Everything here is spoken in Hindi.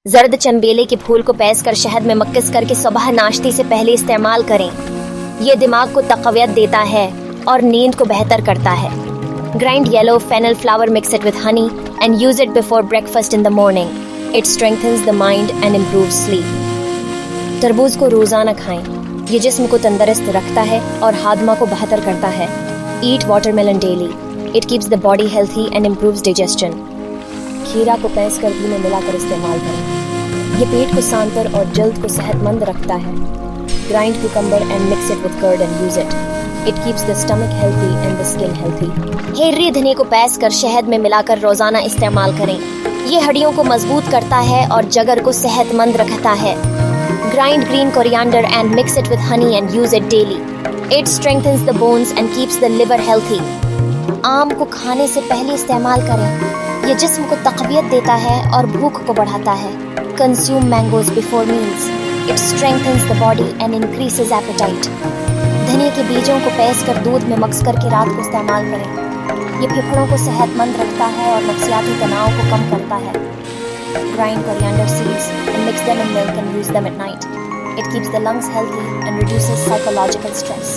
जर्द चंबेले के फूल को पैस कर शहद में मक्किस करके सुबह नाश्ते से पहले इस्तेमाल करें। ये दिमाग को तक़वियत देता है और नींद को बेहतर करता है। Grind yellow fennel flower, mix it with honey and use it before breakfast in the morning. It strengthens the mind and improves sleep. तरबूज को रोजाना खाएं। ये जिस्म को तंदुरुस्त रखता है और हादमा को बेहतर करता है। Eat watermelon daily. It keeps the body healthy and improves digestion. खीरा को पैस कर घी में मिलाकर इस्तेमाल करें। ये पेट को सांतर और जल्द को सेहतमंद रखता है। Grind cucumber and mix it with curd and use it. It keeps the stomach healthy and the skin healthy. हेर्री धनिया को पैस कर शहद में मिलाकर रोजाना इस्तेमाल करें। ये हड्डियों को मजबूत करता है और जगर को सेहतमंद रखता है। Grind green coriander and mix it with honey and use it daily. It strengthens the bones and keeps the liver healthy. आम को खाने से पहले इस्तेमाल करें। ये जिस्म को तक़वियत देता है और भूख को बढ़ाता है। Consume mangoes before meals. It strengthens the body and increases appetite. धनिया के बीजों को पैस कर दूध में मिक्स करके रात को इस्तेमाल करें। ये फेफड़ों को सेहतमंद रखता है और नफ्सियाती तनाव को कम करता है। Grind coriander seeds and mix them in milk and use them at night. It keeps the lungs healthy and reduces psychological stress.